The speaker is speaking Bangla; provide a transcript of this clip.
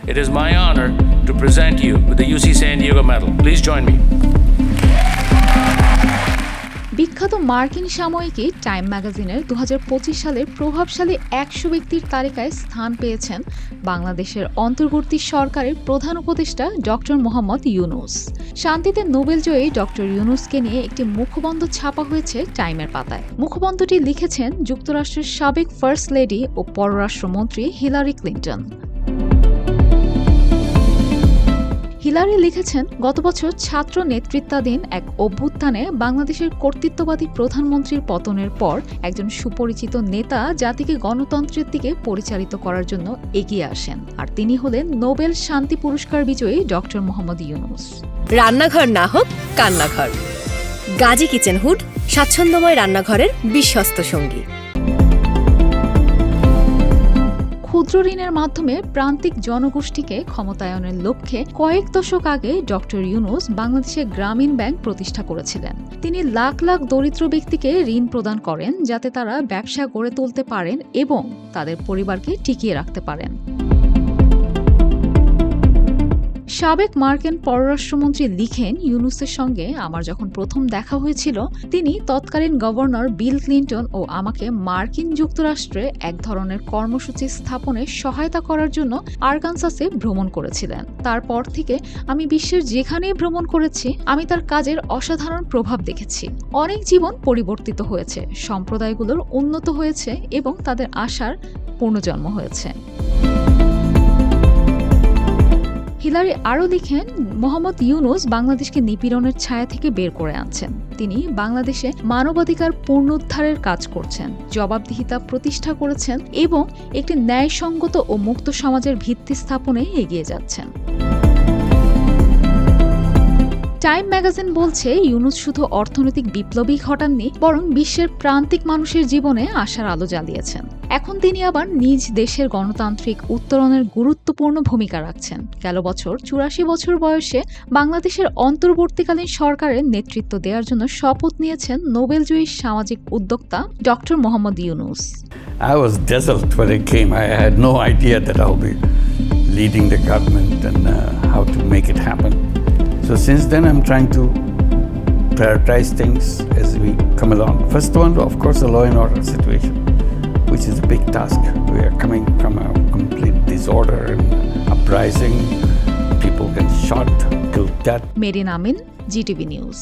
it is my honor to present you with the UC San Diego Medal. Please join me. বিখ্যাত মার্কিন সাময়িকী টাইম ম্যাগাজিনের 2025 সালের প্রভাবশালী 100 ব্যক্তির তালিকায় স্থান পেয়েছেন বাংলাদেশের অন্তর্বর্তী সরকারের প্রধান উপদেষ্টা ডক্টর মোহাম্মদ ইউনূস। শান্তিতে নোবেলজয়ী ডক্টর ইউনূসকে নিয়ে একটি মুখবন্ধ ছাপা হয়েছে টাইমের পাতায়। মুখবন্ধটি লিখেছেন যুক্তরাষ্ট্রের সাবেক ফার্স্ট লেডি ও পররাষ্ট্রমন্ত্রী হিলারি ক্লিন্টন। হিলারি লিখেছেন, গত বছর ছাত্র নেতৃত্বাধীন এক অভ্যুত্থানে বাংলাদেশের কর্তৃত্ববাদী প্রধানমন্ত্রীর পতনের পর একজন সুপরিচিত নেতা জাতিকে গণতন্ত্রের দিকে পরিচালিত করার জন্য এগিয়ে আসেন, আর তিনি হলেন নোবেল শান্তি পুরস্কার বিজয়ী ডক্টর মোহাম্মদ ইউনূস। রান্নাঘর না হোক কান্নাঘর, গাজী কিচেন হুড স্বাচ্ছন্দ্যময় রান্নাঘরের বিশ্বস্ত সঙ্গী। ক্ষুদ্র ঋণের মাধ্যমে প্রান্তিক জনগোষ্ঠীকে ক্ষমতায়নের লক্ষ্যে কয়েক দশক আগে ডক্টর ইউনূস বাংলাদেশে গ্রামীণ ব্যাংক প্রতিষ্ঠা করেছিলেন। তিনি লাখ লাখ দরিদ্র ব্যক্তিকে ঋণ প্রদান করেন যাতে তারা ব্যবসা গড়ে তুলতে পারেন এবং তাদের পরিবারকে টিকিয়ে রাখতে পারেন। সাবেক মার্কিন পররাষ্ট্রমন্ত্রী লিখেন, ইউনূসের সঙ্গে আমার যখন প্রথম দেখা হয়েছিল, তিনি তৎকালীন গভর্নর বিল ক্লিন্টন ও আমাকে মার্কিন যুক্তরাষ্ট্রে এক ধরনের কর্মসূচি স্থাপনে সহায়তা করার জন্য আরকানসাসে ভ্রমণ করেছিলেন। তারপর থেকে আমি বিশ্বের যেখানেই ভ্রমণ করেছি, আমি তার কাজের অসাধারণ প্রভাব দেখেছি। অনেক জীবন পরিবর্তিত হয়েছে, সম্প্রদায়গুলোর উন্নত হয়েছে এবং তাদের আশার পুনর্জন্ম হয়েছে। হিলারি আরও লিখেন, মোহাম্মদ ইউনূস বাংলাদেশকে নিপীড়নের ছায়া থেকে বের করে আনছেন। তিনি বাংলাদেশে মানবাধিকার পুনরুদ্ধারের কাজ করছেন, জবাবদিহিতা প্রতিষ্ঠা করেছেন এবং একটি ন্যায়সঙ্গত ও মুক্ত সমাজের ভিত্তি স্থাপনে এগিয়ে যাচ্ছেন। টাইম ম্যাগাজিন বলছে, ইউনূস শুধু অর্থনৈতিক বিপ্লবই ঘটাননি, বরং বিশ্বের প্রান্তিক মানুষের জীবনে আশার আলো জ্বালিয়েছেন। এখন তিনি আবার নিজ দেশের গণতান্ত্রিক উত্তরণের গুরুত্বপূর্ণ ভূমিকা রাখছেন। গেল বছর 84 বছর বয়সে বাংলাদেশের অন্তর্বর্তীকালীন সরকারের নেতৃত্ব দেওয়ার জন্য শপথ নিয়েছেন নোবেলজয়ী সামাজিক উদ্যোক্তা doctor Mohammad Yunus. I was dazzled when it came. I had no idea that I'll be leading the government and how to make it happen. So since then, I'm trying to prioritize things as we come along. First one, of course, the law and order situation, which is a big task. We are coming from a complete disorder and uprising. People get shot, killed, dead. Marine Amin, GTV news.